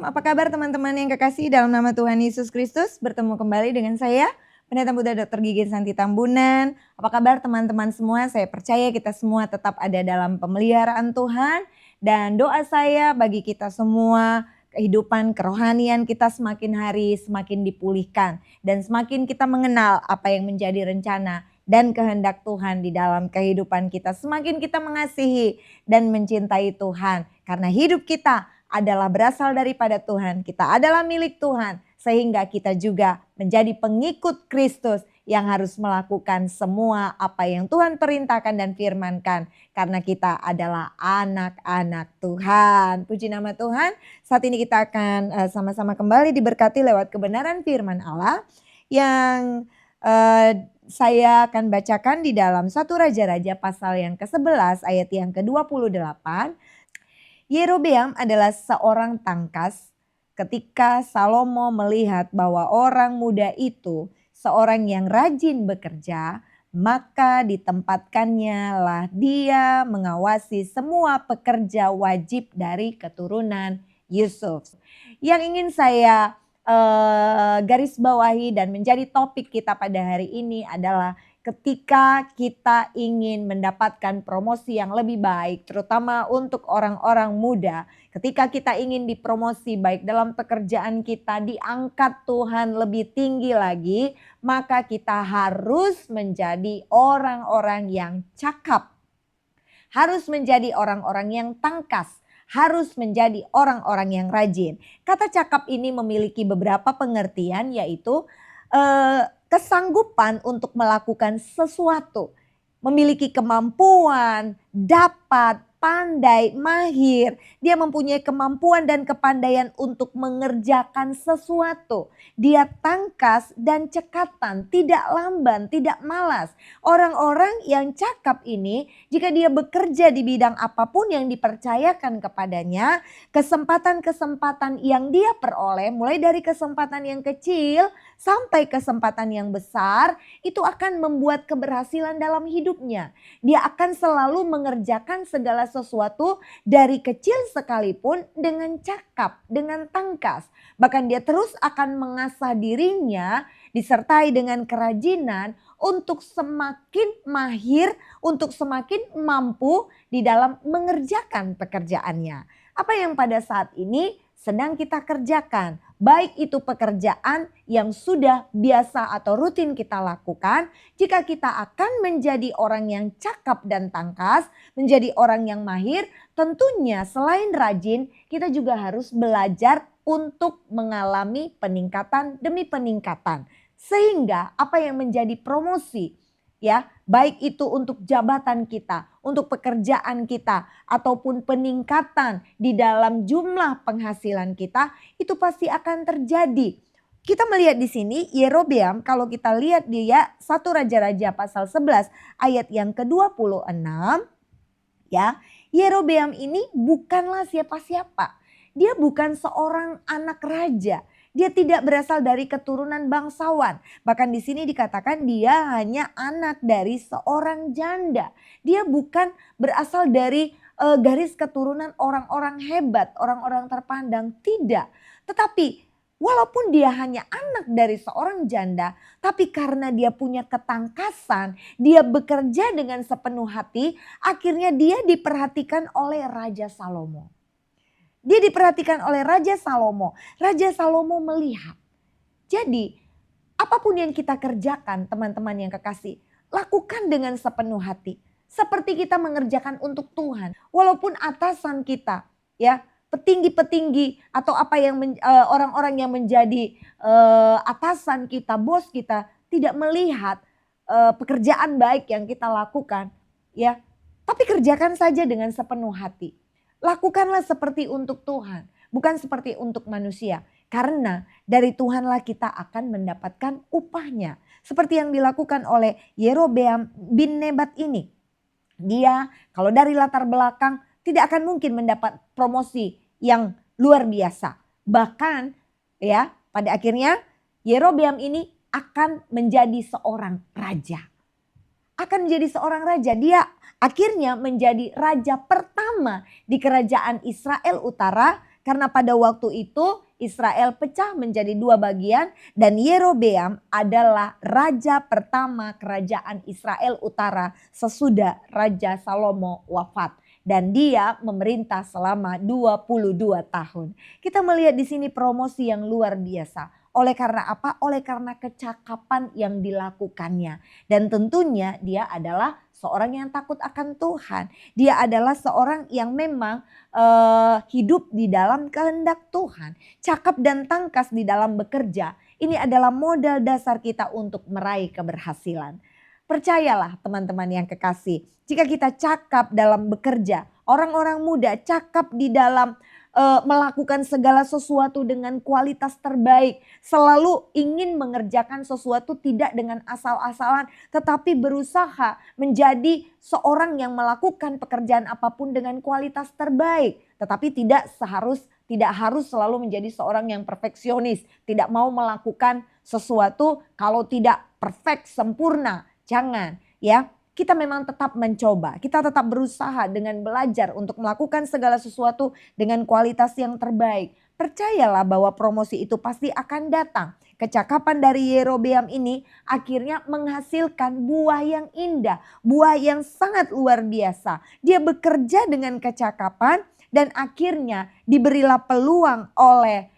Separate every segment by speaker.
Speaker 1: apa kabar teman-teman yang kekasih dalam nama Tuhan Yesus Kristus? Bertemu kembali dengan saya, Pendeta Muda Dr. Gigi Santi Tambunan. Apa kabar teman-teman semua? Saya percaya kita semua tetap ada dalam pemeliharaan Tuhan. Dan doa saya bagi kita semua, kehidupan kerohanian kita semakin hari semakin dipulihkan. Dan semakin kita mengenal apa yang menjadi rencana dan kehendak Tuhan di dalam kehidupan kita. Semakin kita mengasihi dan mencintai Tuhan. Karena hidup kita adalah berasal daripada Tuhan, kita adalah milik Tuhan, sehingga kita juga menjadi pengikut Kristus yang harus melakukan semua apa yang Tuhan perintahkan dan firmankan, karena kita adalah anak-anak Tuhan. Puji nama Tuhan. Saat ini kita akan sama-sama kembali diberkati lewat kebenaran firman Allah yang saya akan bacakan di dalam 1 Raja-Raja pasal yang ke-11 ayat yang ke-28. Yerobeam adalah seorang tangkas. Ketika Salomo melihat bahwa orang muda itu seorang yang rajin bekerja, maka ditempatkannya lah dia mengawasi semua pekerja wajib dari keturunan Yusuf. Yang ingin saya garis bawahi dan menjadi topik kita pada hari ini adalah ketika kita ingin mendapatkan promosi yang lebih baik, terutama untuk orang-orang muda, ketika kita ingin dipromosi baik dalam pekerjaan kita, diangkat Tuhan lebih tinggi lagi, maka kita harus menjadi orang-orang yang cakap, harus menjadi orang-orang yang tangkas, harus menjadi orang-orang yang rajin. Kata cakap ini memiliki beberapa pengertian, yaitu kesanggupan untuk melakukan sesuatu, memiliki kemampuan, dapat, pandai, mahir. Dia mempunyai kemampuan dan kepandaian untuk mengerjakan sesuatu. Dia tangkas dan cekatan, tidak lamban, tidak malas. Orang-orang yang cakap ini, jika dia bekerja di bidang apapun yang dipercayakan kepadanya, kesempatan-kesempatan yang dia peroleh, mulai dari kesempatan yang kecil sampai kesempatan yang besar, itu akan membuat keberhasilan dalam hidupnya. Dia akan selalu mengerjakan segala sesuatu dari kecil sekalipun dengan cakap, dengan tangkas. Bahkan dia terus akan mengasah dirinya disertai dengan kerajinan untuk semakin mahir, untuk semakin mampu di dalam mengerjakan pekerjaannya. Apa yang pada saat ini sedang kita kerjakan, baik itu pekerjaan yang sudah biasa atau rutin kita lakukan, jika kita akan menjadi orang yang cakap dan tangkas, menjadi orang yang mahir, tentunya selain rajin, kita juga harus belajar untuk mengalami peningkatan demi peningkatan. Sehingga apa yang menjadi promosi, ya, baik itu untuk jabatan kita, untuk pekerjaan kita, ataupun peningkatan di dalam jumlah penghasilan kita, itu pasti akan terjadi. Kita melihat di sini Yerobeam, kalau kita lihat dia 1 Raja-Raja pasal 11 ayat yang ke-26, ya, Yerobeam ini bukanlah siapa-siapa. Dia bukan seorang anak raja. Dia tidak berasal dari keturunan bangsawan. Bahkan di sini dikatakan dia hanya anak dari seorang janda. Dia bukan berasal dari garis keturunan orang-orang hebat, orang-orang terpandang. Tidak. Tetapi walaupun dia hanya anak dari seorang janda, tapi karena dia punya ketangkasan, dia bekerja dengan sepenuh hati, akhirnya dia diperhatikan oleh Raja Salomo. Dia diperhatikan oleh Raja Salomo. Raja Salomo melihat. Jadi apapun yang kita kerjakan teman-teman yang kekasih, lakukan dengan sepenuh hati. Seperti kita mengerjakan untuk Tuhan. Walaupun atasan kita, ya, petinggi-petinggi atau apa yang orang-orang yang menjadi atasan kita, bos kita tidak melihat pekerjaan baik yang kita lakukan, ya. Tapi kerjakan saja dengan sepenuh hati. Lakukanlah seperti untuk Tuhan, bukan seperti untuk manusia. Karena dari Tuhanlah kita akan mendapatkan upahnya. Seperti yang dilakukan oleh Yerobeam bin Nebat ini. Dia kalau dari latar belakang tidak akan mungkin mendapat promosi yang luar biasa. Bahkan ya pada akhirnya Yerobeam ini akan menjadi seorang raja. Akan menjadi seorang raja. Dia akhirnya menjadi raja pertama di kerajaan Israel Utara Karena pada waktu itu Israel pecah menjadi dua bagian dan Yerobeam adalah raja pertama kerajaan Israel Utara sesudah Raja Salomo wafat. Dan dia memerintah selama 22 tahun. Kita melihat di sini promosi yang luar biasa. Oleh karena apa? Oleh karena kecakapan yang dilakukannya. Dan tentunya dia adalah seorang yang takut akan Tuhan. Dia adalah seorang yang memang hidup di dalam kehendak Tuhan. Cakap dan tangkas di dalam bekerja. Ini adalah modal dasar kita untuk meraih keberhasilan. Percayalah teman-teman yang kekasih. Jika kita cakap dalam bekerja. Orang-orang muda cakap di dalam melakukan segala sesuatu dengan kualitas terbaik. Selalu ingin mengerjakan sesuatu tidak dengan asal-asalan. Tetapi berusaha menjadi seorang yang melakukan pekerjaan apapun dengan kualitas terbaik. Tetapi tidak harus selalu menjadi seorang yang perfeksionis. Tidak mau melakukan sesuatu kalau tidak perfect, sempurna. Jangan ya. Kita memang tetap mencoba, kita tetap berusaha dengan belajar untuk melakukan segala sesuatu dengan kualitas yang terbaik. Percayalah bahwa promosi itu pasti akan datang. Kecakapan dari Yerobeam ini akhirnya menghasilkan buah yang indah, buah yang sangat luar biasa. Dia bekerja dengan kecakapan dan akhirnya diberilah peluang oleh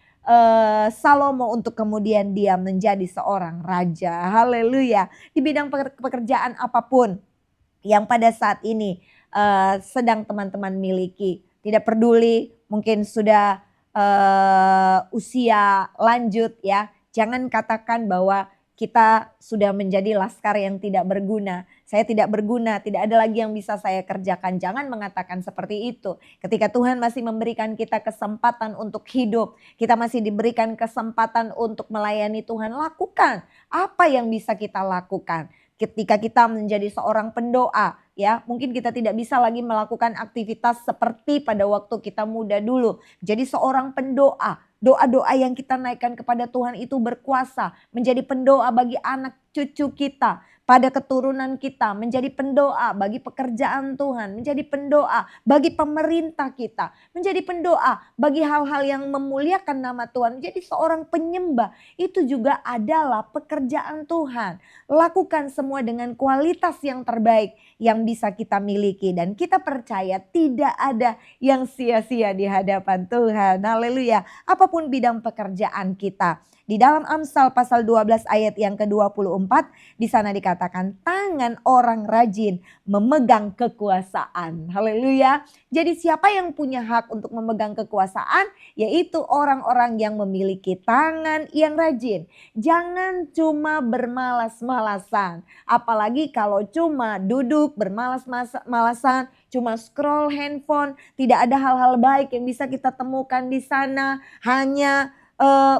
Speaker 1: Salomo untuk kemudian dia menjadi seorang raja. Haleluya. Di bidang pekerjaan apapun yang pada saat ini sedang teman-teman miliki. Tidak peduli mungkin sudah usia lanjut ya. Jangan katakan bahwa kita sudah menjadi laskar yang tidak berguna. Saya tidak berguna, tidak ada lagi yang bisa saya kerjakan. Jangan mengatakan seperti itu. Ketika Tuhan masih memberikan kita kesempatan untuk hidup, kita masih diberikan kesempatan untuk melayani Tuhan, lakukan apa yang bisa kita lakukan. Ketika kita menjadi seorang pendoa, ya mungkin kita tidak bisa lagi melakukan aktivitas seperti pada waktu kita muda dulu. Jadi seorang pendoa, doa-doa yang kita naikkan kepada Tuhan itu berkuasa. Menjadi pendoa bagi anak cucu kita, pada keturunan kita, menjadi pendoa bagi pekerjaan Tuhan, menjadi pendoa bagi pemerintah kita, menjadi pendoa bagi hal-hal yang memuliakan nama Tuhan, menjadi seorang penyembah. Itu juga adalah pekerjaan Tuhan. Lakukan semua dengan kualitas yang terbaik yang bisa kita miliki. Dan kita percaya tidak ada yang sia-sia di hadapan Tuhan. Haleluya. Apapun bidang pekerjaan kita. Di dalam Amsal pasal 12 ayat yang ke-24 di sana dikatakan tangan orang rajin memegang kekuasaan. Haleluya. Jadi siapa yang punya hak untuk memegang kekuasaan? Yaitu orang-orang yang memiliki tangan yang rajin. Jangan cuma bermalas-malasan. Apalagi kalau cuma duduk bermalas-malasan, cuma scroll handphone, tidak ada hal-hal baik yang bisa kita temukan di sana. Hanya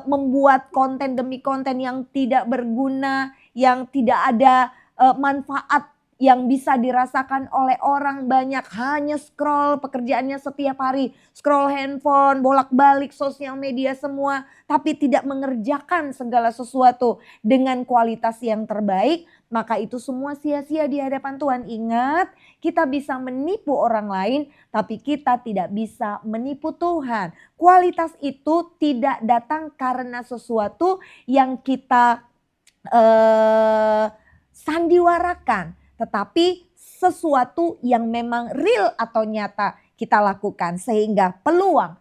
Speaker 1: membuat konten demi konten yang tidak berguna, yang tidak ada manfaat yang bisa dirasakan oleh orang banyak. Hanya scroll pekerjaannya setiap hari, scroll handphone, bolak-balik sosial media semua, tapi tidak mengerjakan segala sesuatu dengan kualitas yang terbaik. Maka itu semua sia-sia di hadapan Tuhan. Ingat, kita bisa menipu orang lain, tapi kita tidak bisa menipu Tuhan. Kualitas itu tidak datang karena sesuatu yang kita sandiwarakan, tetapi sesuatu yang memang real atau nyata kita lakukan. Sehingga peluang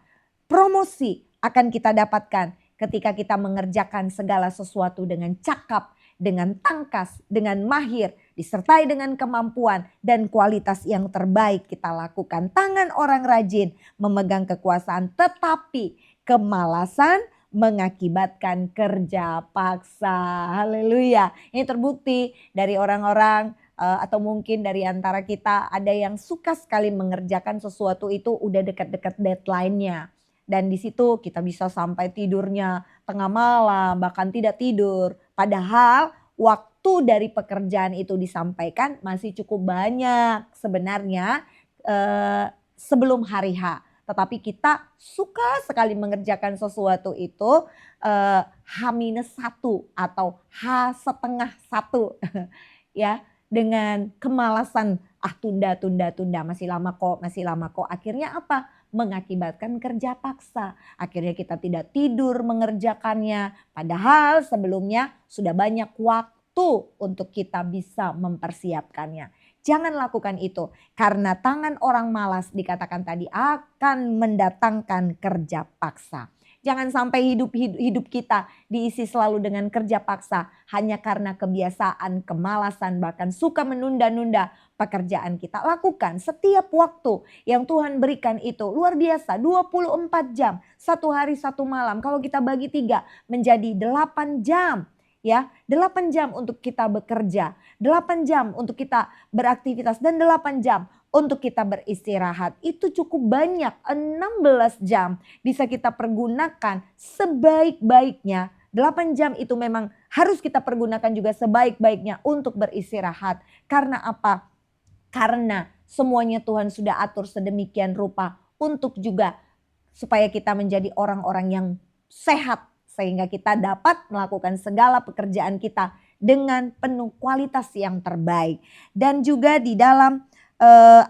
Speaker 1: promosi akan kita dapatkan ketika kita mengerjakan segala sesuatu dengan cakap, dengan tangkas, dengan mahir, disertai dengan kemampuan dan kualitas yang terbaik kita lakukan. Tangan orang rajin memegang kekuasaan, tetapi kemalasan mengakibatkan kerja paksa. Haleluya. Ini terbukti dari orang-orang atau mungkin dari antara kita ada yang suka sekali mengerjakan sesuatu itu udah dekat-dekat deadline-nya. Dan di situ kita bisa sampai tidurnya tengah malam, bahkan tidak tidur. Padahal waktu dari pekerjaan itu disampaikan masih cukup banyak sebenarnya sebelum hari H. Tetapi kita suka sekali mengerjakan sesuatu itu H-1 atau H setengah 1 ya, dengan kemalasan, tunda masih lama kok. Akhirnya apa? mengakibatkan kerja paksa. Akhirnya kita tidak tidur mengerjakannya. Padahal sebelumnya sudah banyak waktu untuk kita bisa mempersiapkannya. Jangan lakukan itu karena tangan orang malas dikatakan tadi akan mendatangkan kerja paksa. Jangan sampai hidup kita diisi selalu dengan kerja paksa hanya karena kebiasaan, kemalasan, bahkan suka menunda-nunda pekerjaan kita. Lakukan setiap waktu yang Tuhan berikan itu luar biasa, 24 jam, satu hari satu malam. Kalau kita bagi 3 menjadi 8 jam. Ya, 8 jam untuk kita bekerja, 8 jam untuk kita beraktivitas dan 8 jam untuk kita beristirahat. Itu cukup banyak, 16 jam bisa kita pergunakan sebaik-baiknya. 8 jam itu memang harus kita pergunakan juga sebaik-baiknya untuk beristirahat. Karena apa? Karena semuanya Tuhan sudah atur sedemikian rupa untuk juga supaya kita menjadi orang-orang yang sehat. Sehingga kita dapat melakukan segala pekerjaan kita dengan penuh kualitas yang terbaik. Dan juga di dalam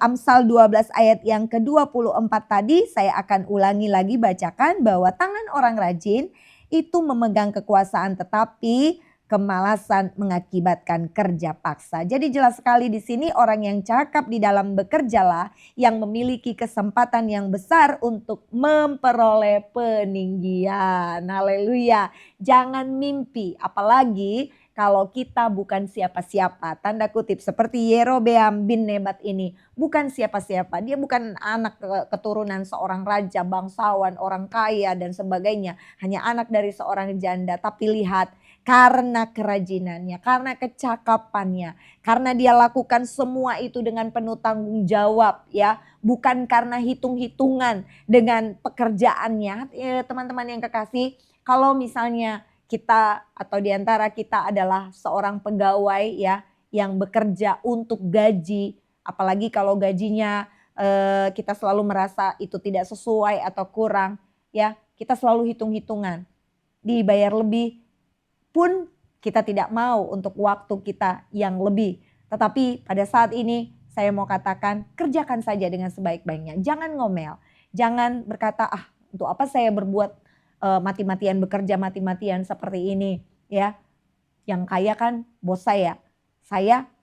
Speaker 1: Amsal 12 ayat yang ke-24 tadi saya akan ulangi lagi bacakan bahwa tangan orang rajin itu memegang kekuasaan tetapi kemalasan mengakibatkan kerja paksa. Jadi jelas sekali di sini orang yang cakap di dalam bekerjalah yang memiliki kesempatan yang besar untuk memperoleh peninggian. Haleluya. Jangan mimpi, apalagi kalau kita bukan siapa-siapa. Tanda kutip seperti Yerobeam bin Nebat ini. Bukan siapa-siapa. Dia bukan anak keturunan seorang raja, bangsawan, orang kaya dan sebagainya. Hanya anak dari seorang janda. Tapi lihat, karena kerajinannya, karena kecakapannya, karena dia lakukan semua itu dengan penuh tanggung jawab ya. Bukan karena hitung-hitungan dengan pekerjaannya. Teman-teman yang kekasih, kalau misalnya kita atau diantara kita adalah seorang pegawai ya yang bekerja untuk gaji, apalagi kalau gajinya kita selalu merasa itu tidak sesuai atau kurang ya, kita selalu hitung-hitungan, dibayar lebih pun kita tidak mau untuk waktu kita yang lebih. Tetapi pada saat ini saya mau katakan kerjakan saja dengan sebaik-baiknya, jangan ngomel, jangan berkata untuk apa saya berbuat mati-matian bekerja mati-matian seperti ini ya. Yang kaya kan bos saya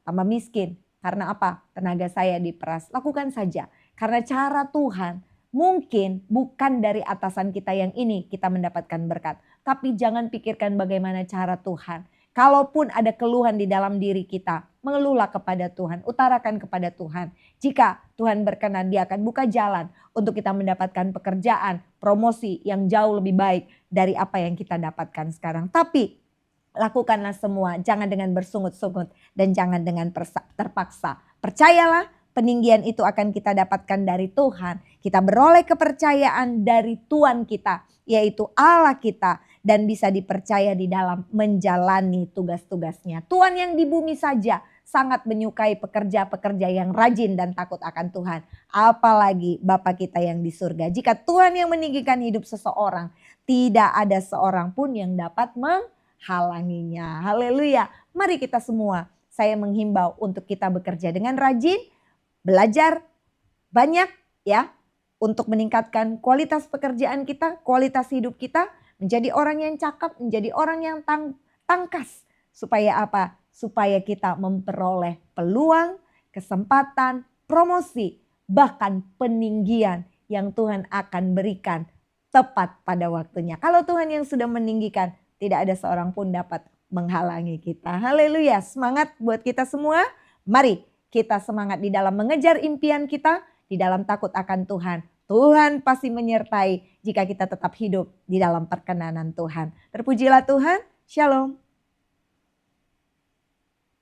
Speaker 1: tambah miskin. Karena apa? Tenaga saya diperas. Lakukan saja. Karena cara Tuhan mungkin bukan dari atasan kita yang ini kita mendapatkan berkat. Tapi jangan pikirkan bagaimana cara Tuhan. Kalaupun ada keluhan di dalam diri kita, mengeluhlah kepada Tuhan, utarakan kepada Tuhan. Jika Tuhan berkenan, Dia akan buka jalan untuk kita mendapatkan pekerjaan, promosi yang jauh lebih baik dari apa yang kita dapatkan sekarang. Tapi lakukanlah semua, jangan dengan bersungut-sungut dan jangan dengan terpaksa. Percayalah, peninggian itu akan kita dapatkan dari Tuhan. Kita beroleh kepercayaan dari Tuhan kita, yaitu Allah kita. Dan bisa dipercaya di dalam menjalani tugas-tugasnya. Tuhan yang di bumi saja sangat menyukai pekerja-pekerja yang rajin dan takut akan Tuhan. Apalagi Bapa kita yang di surga. Jika Tuhan yang meninggikan hidup seseorang, tidak ada seorang pun yang dapat menghalanginya. Haleluya. Mari kita semua, saya menghimbau untuk kita bekerja dengan rajin, belajar banyak ya, untuk meningkatkan kualitas pekerjaan kita, kualitas hidup kita, menjadi orang yang cakap, menjadi orang yang tangkas. Supaya apa? Supaya kita memperoleh peluang, kesempatan, promosi, bahkan peninggian yang Tuhan akan berikan tepat pada waktunya. Kalau Tuhan yang sudah meninggikan, tidak ada seorang pun dapat menghalangi kita. Haleluya, semangat buat kita semua. Mari kita semangat di dalam mengejar impian kita, di dalam takut akan Tuhan. Tuhan pasti menyertai jika kita tetap hidup di dalam perkenanan Tuhan. Terpujilah Tuhan. Shalom.